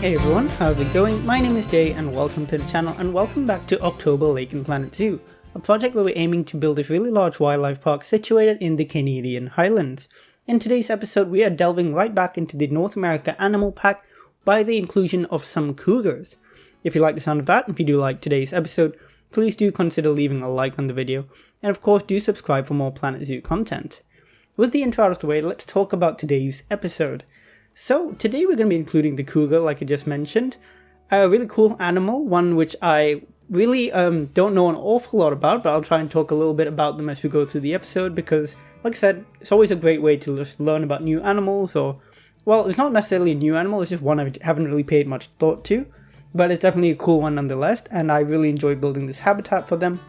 Hey everyone, how's it going? My name is Jay and welcome to the channel and welcome back to October Lake and Planet Zoo, a project where we're aiming to build this really large wildlife park situated in the Canadian Highlands. In today's episode we are delving right back into the North America animal pack by the inclusion of some cougars. If you like the sound of that, if you do like today's episode, please do consider leaving a like on the video, and of course do subscribe for more Planet Zoo content. With the intro out of the way, let's talk about today's episode. So today we're going to be including the cougar, like I just mentioned. A really cool animal, one which I really don't know an awful lot about, but I'll try and talk a little bit about them as we go through the episode because, like I said, it's always a great way to just learn about new animals, or, well, it's not necessarily a new animal, it's just one I haven't really paid much thought to, but it's definitely a cool one nonetheless, and I really enjoy building this habitat for them.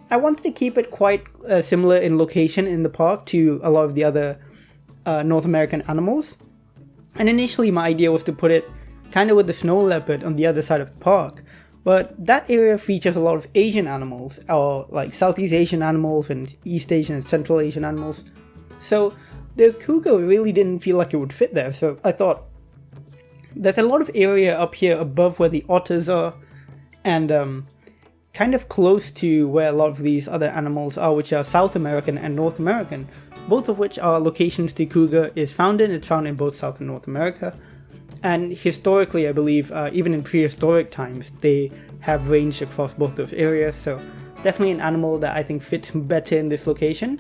I wanted to keep it quite similar in location in the park to a lot of the other North American animals. And initially my idea was to put it kind of with the snow leopard on the other side of the park, but that area features a lot of Asian animals, or like Southeast Asian animals and East Asian and Central Asian animals. So the cougar really didn't feel like it would fit there, so I thought there's a lot of area up here above where the otters are, and kind of close to where a lot of these other animals are, which are South American and North American, both of which are locations the cougar is found in. It's found in both South and North America, and historically I believe even in prehistoric times they have ranged across both those areas, so definitely an animal that I think fits better in this location.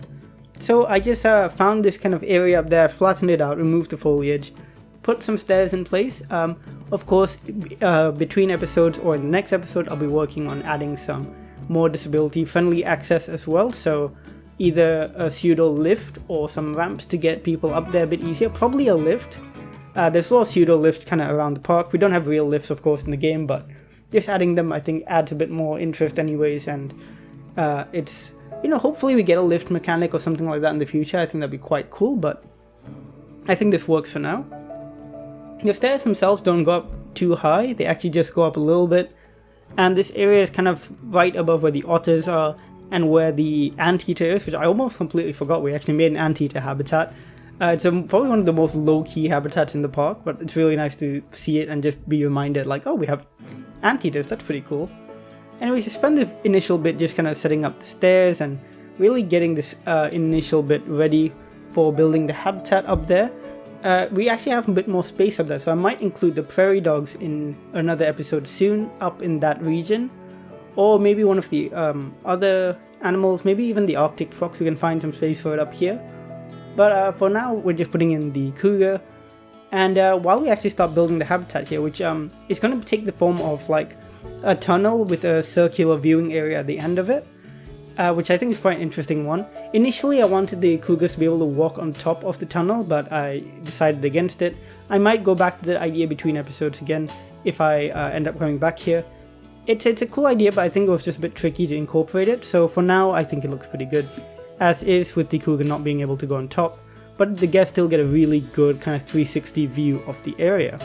So I just found this kind of area up there, flattened it out, removed the foliage, put some stairs in place. Of course, between episodes or in the next episode I'll be working on adding some more disability friendly access as well, so either a pseudo lift or some ramps to get people up there a bit easier, probably a lift. There's a lot of pseudo lifts kind of around the park. We don't have real lifts of course in the game, but just adding them I think adds a bit more interest anyways, and it's, you know, hopefully we get a lift mechanic or something like that in the future. I think that'd be quite cool, but I think this works for now. The stairs themselves don't go up too high, they actually just go up a little bit, and this area is kind of right above where the otters are and where the anteater is, which I almost completely forgot we actually made an anteater habitat. It's probably one of the most low-key habitats in the park, but it's really nice to see it and just be reminded like, oh, we have anteaters, that's pretty cool. Anyways, I spent this initial bit just kind of setting up the stairs and really getting this initial bit ready for building the habitat up there. We actually have a bit more space up there, so I might include the prairie dogs in another episode soon up in that region, or maybe one of the other animals, maybe even the Arctic fox. We can find some space for it up here, but for now we're just putting in the cougar. And while we actually start building the habitat here, which is going to take the form of like a tunnel with a circular viewing area at the end of it, which I think is quite an interesting one. Initially I wanted the cougars to be able to walk on top of the tunnel, but I decided against it. I might go back to that idea between episodes again if I end up coming back here. It's a cool idea, but I think it was just a bit tricky to incorporate it, so for now I think it looks pretty good, as is with the cougar not being able to go on top, but the guests still get a really good kind of 360 view of the area.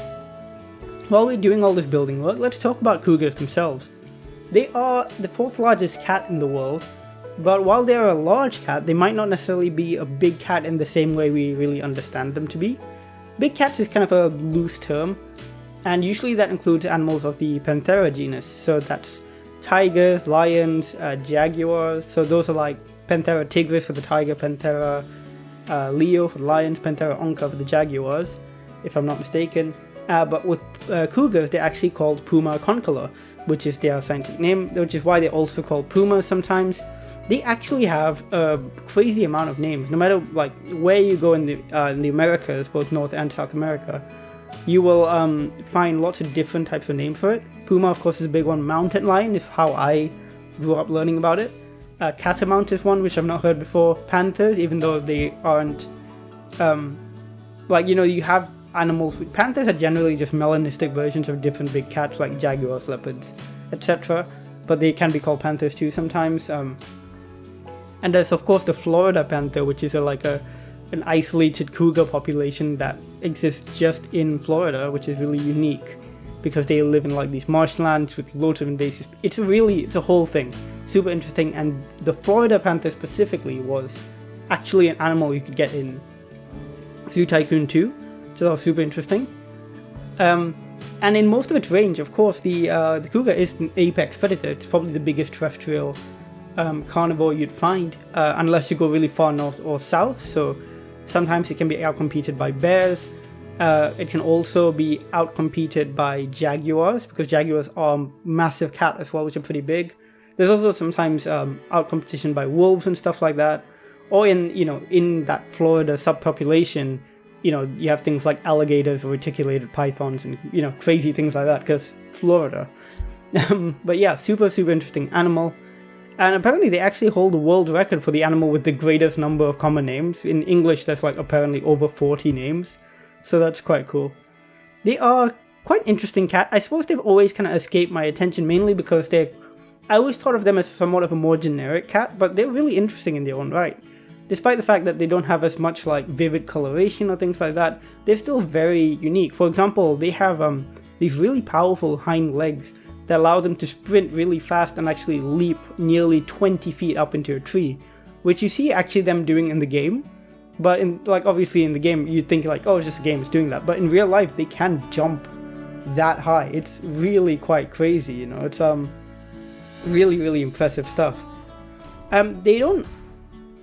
While we're doing all this building work, let's talk about cougars themselves. They are the fourth largest cat in the world, but while they are a large cat, they might not necessarily be a big cat in the same way we really understand them to be. Big cats is kind of a loose term, and usually that includes animals of the Panthera genus, so that's tigers, lions, jaguars, so those are like Panthera tigris for the tiger, Panthera leo for the lions, Panthera onca for the jaguars, if I'm not mistaken. But with cougars, they're actually called Puma concolor, which is their scientific name, which is why they're also called pumas sometimes. They actually have a crazy amount of names. No matter like where you go in the Americas, both North and South America, you will find lots of different types of names for it. Puma, of course, is a big one. Mountain lion is how I grew up learning about it. Catamount is one which I've not heard before. Panthers, even though they aren't like, you know, you have animals. Panthers are generally just melanistic versions of different big cats like jaguars, leopards, etc. But they can be called panthers too sometimes. And there's of course the Florida panther, which is an isolated cougar population that exists just in Florida, which is really unique because they live in like these marshlands with loads of invasive. It's a whole thing, super interesting. And the Florida panther specifically was actually an animal you could get in Zoo Tycoon 2, so that was super interesting. And in most of its range, of course, the cougar is an apex predator. It's probably the biggest terrestrial carnivore you'd find, unless you go really far north or south. So sometimes it can be outcompeted by bears. It can also be outcompeted by jaguars, because jaguars are massive cat as well, which are pretty big. There's also sometimes outcompetition by wolves and stuff like that. Or in that Florida subpopulation, you have things like alligators or reticulated pythons and, crazy things like that, because Florida. But yeah, super, super interesting animal. And apparently they actually hold the world record for the animal with the greatest number of common names. In English, there's like apparently over 40 names. So that's quite cool. They are quite interesting cat. I suppose they've always kind of escaped my attention, mainly because I always thought of them as somewhat of a more generic cat, but they're really interesting in their own right. Despite the fact that they don't have as much like vivid coloration or things like that, they're still very unique. For example, they have these really powerful hind legs that allow them to sprint really fast and actually leap nearly 20 feet up into a tree, which you see actually them doing in the game. But obviously in the game you'd think like, oh, it's just a game, it's doing that. But in real life they can jump that high. It's really quite crazy, It's really, really impressive stuff.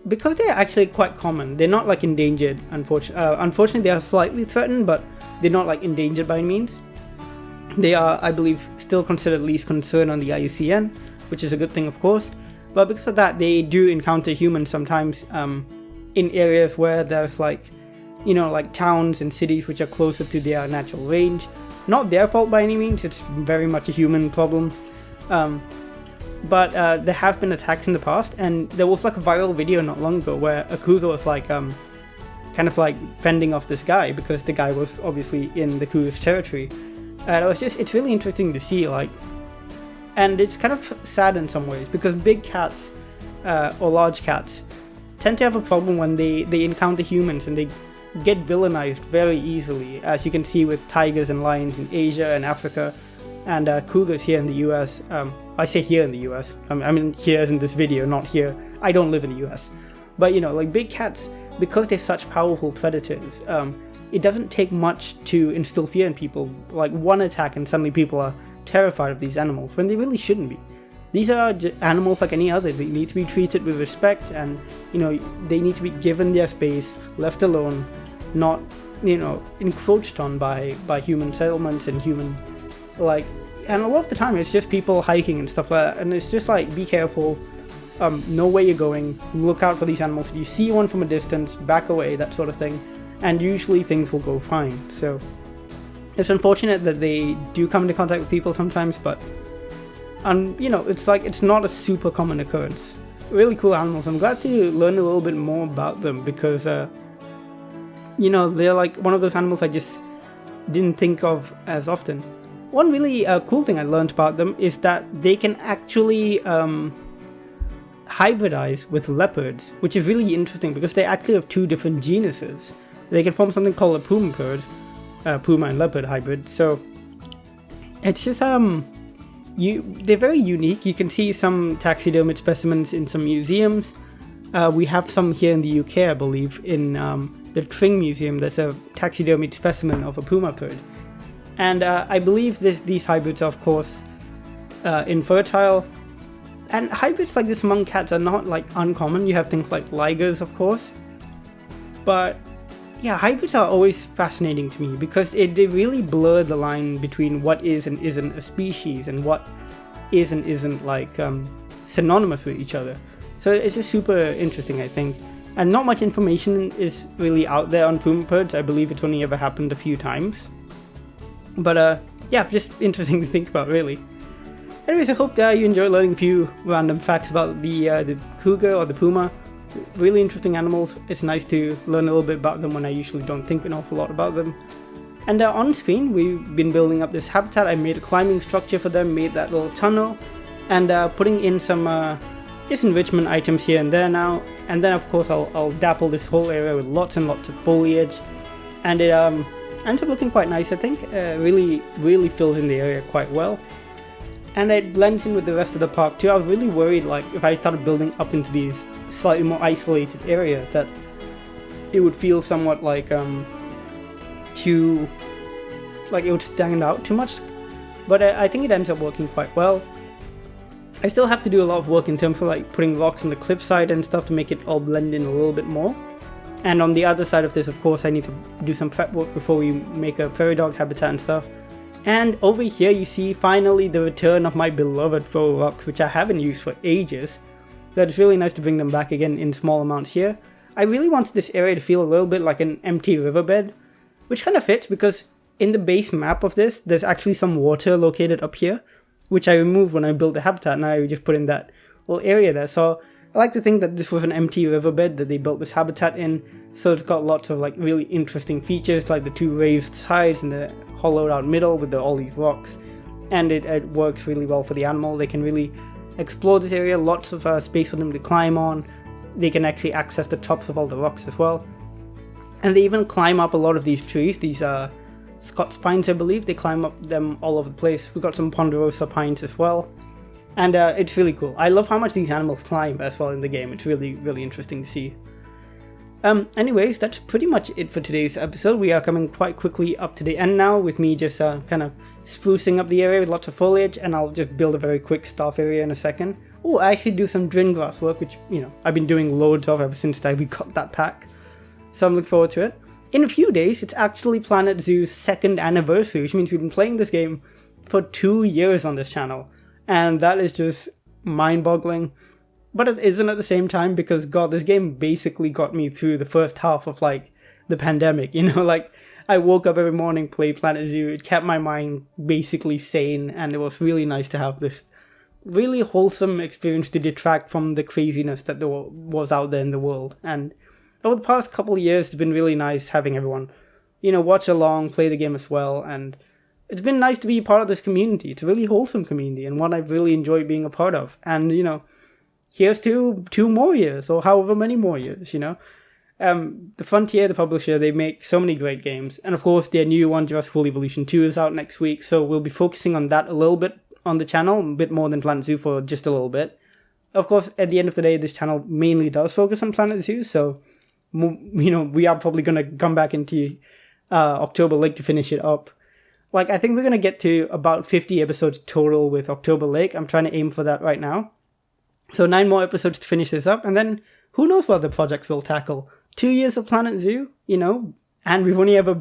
Because they're actually quite common, they're not like endangered, unfortunately they are slightly threatened, but they're not like endangered by any means. They are, I believe, still considered least concern on the IUCN, which is a good thing, of course. But because of that, they do encounter humans sometimes in areas where there's like towns and cities which are closer to their natural range. Not their fault by any means, it's very much a human problem. But there have been attacks in the past, and there was like a viral video not long ago where a cougar was like kind of like fending off this guy because the guy was obviously in the cougar's territory. And it's really interesting to see, and it's kind of sad in some ways, because big cats or large cats tend to have a problem when they encounter humans, and they get villainized very easily, as you can see with tigers and lions in Asia and Africa, and cougars here in the US. I say here in the US, I mean here as in this video, not here. I don't live in the US. But like big cats, because they're such powerful predators, it doesn't take much to instill fear in people. Like one attack and suddenly people are terrified of these animals, when they really shouldn't be. These are animals like any other. They need to be treated with respect, and they need to be given their space, left alone, not encroached on by human settlements and human and a lot of the time it's just people hiking and stuff like that, and it's just like, be careful, know where you're going, look out for these animals. If you see one from a distance, back away, that sort of thing, and usually things will go fine. So it's unfortunate that they do come into contact with people sometimes, but it's not a super common occurrence. Really cool animals. I'm glad to learn a little bit more about them, because they're like one of those animals I just didn't think of as often. One really cool thing I learned about them is that they can actually hybridize with leopards, which is really interesting because they actually have two different genuses. They can form something called a puma bird, puma and leopard hybrid. So it's just they're very unique. You can see some taxidermied specimens in some museums. We have some here in the UK, I believe, in the Tring Museum. There's a taxidermied specimen of a puma bird. And I believe these hybrids are, of course, infertile. And hybrids like this among cats are not like uncommon. You have things like ligers, of course. But yeah, hybrids are always fascinating to me, because they really blur the line between what is and isn't a species, and what is and isn't synonymous with each other. So it's just super interesting, I think. And not much information is really out there on puma birds. I believe it's only ever happened a few times. But yeah, just interesting to think about, really. Anyways, I hope you enjoy learning a few random facts about the cougar or the puma. Really interesting animals. It's nice to learn a little bit about them when I usually don't think an awful lot about them. And on screen, we've been building up this habitat. I made a climbing structure for them, made that little tunnel, and putting in some just enrichment items here and there now. And then, of course, I'll dapple this whole area with lots and lots of foliage, and it ends up looking quite nice, I think. Really fills in the area quite well. And it blends in with the rest of the park too. I was really worried, like, if I started building up into these slightly more isolated areas, that it would feel somewhat like too like it would stand out too much, but I think it ends up working quite well. I still have to do a lot of work in terms of like putting rocks on the cliffside and stuff to make it all blend in a little bit more. And on the other side of this, of course, I need to do some prep work before we make a prairie dog habitat and stuff. And over here you see finally the return of my beloved faux rocks, which I haven't used for ages. But it's really nice to bring them back again in small amounts here. I really wanted this area to feel a little bit like an empty riverbed, which kind of fits because in the base map of this, there's actually some water located up here, which I removed when I built the habitat, and I just put in that little area there. So I like to think that this was an empty riverbed that they built this habitat in, so it's got lots of like really interesting features like the two raised sides and the hollowed out middle with all these rocks, and it works really well for the animal. They can really explore this area, lots of space for them to climb on. They can actually access the tops of all the rocks as well, and they even climb up a lot of these trees, these Scots pines I believe. They climb up them all over the place. We've got some ponderosa pines as well. And it's really cool. I love how much these animals climb as well in the game. It's really, really interesting to see. Anyways, that's pretty much it for today's episode. We are coming quite quickly up to the end now with me just kind of sprucing up the area with lots of foliage, and I'll just build a very quick staff area in a second. Oh, I actually do some drin grass work, which, you know, I've been doing loads of ever since we got that pack. So I'm looking forward to it. In a few days, it's actually Planet Zoo's 2nd anniversary, which means we've been playing this game for 2 years on this channel. And that is just mind-boggling. But it isn't at the same time because, God, this game basically got me through the first half of, like, the pandemic. You know, like, I woke up every morning, played Planet Zoo. It kept my mind basically sane, and it was really nice to have this really wholesome experience to detract from the craziness that there was out there in the world. And over the past couple of years, it's been really nice having everyone, you know, watch along, play the game as well, and it's been nice to be part of this community. It's a really wholesome community, and one I've really enjoyed being a part of. And, you know, here's to 2 more years, or however many more years, you know. The Frontier, the publisher, they make so many great games, and of course their new one, Jurassic Evolution 2, is out next week, so we'll be focusing on that a little bit on the channel, a bit more than Planet Zoo for just a little bit. Of course, at the end of the day, this channel mainly does focus on Planet Zoo, so, you know, we are probably going to come back into October Lake to finish it up. Like, I think we're going to get to about 50 episodes total with October Lake. I'm trying to aim for that right now. So 9 more episodes to finish this up, and then who knows what the projects we'll tackle. 2 years of Planet Zoo, you know, and we only ever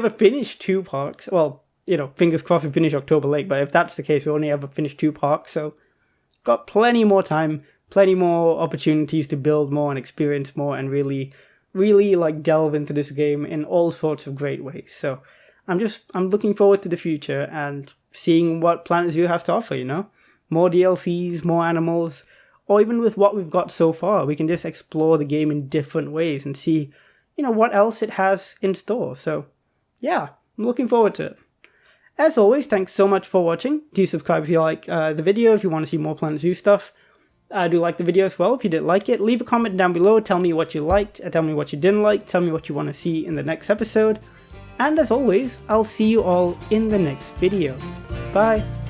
finished 2 parks. Well, you know, fingers crossed we finish October Lake, but if that's the case, we only ever finished 2 parks, so got plenty more time, plenty more opportunities to build more and experience more and really, really, like, delve into this game in all sorts of great ways. So I'm looking forward to the future and seeing what Planet Zoo has to offer, you know? More DLCs, more animals, or even with what we've got so far, we can just explore the game in different ways and see, you know, what else it has in store. So, yeah, I'm looking forward to it. As always, thanks so much for watching. Do subscribe if you like the video, if you want to see more Planet Zoo stuff. Do like the video as well if you did like it. Leave a comment down below, tell me what you liked, tell me what you didn't like, tell me what you want to see in the next episode. And as always, I'll see you all in the next video. Bye!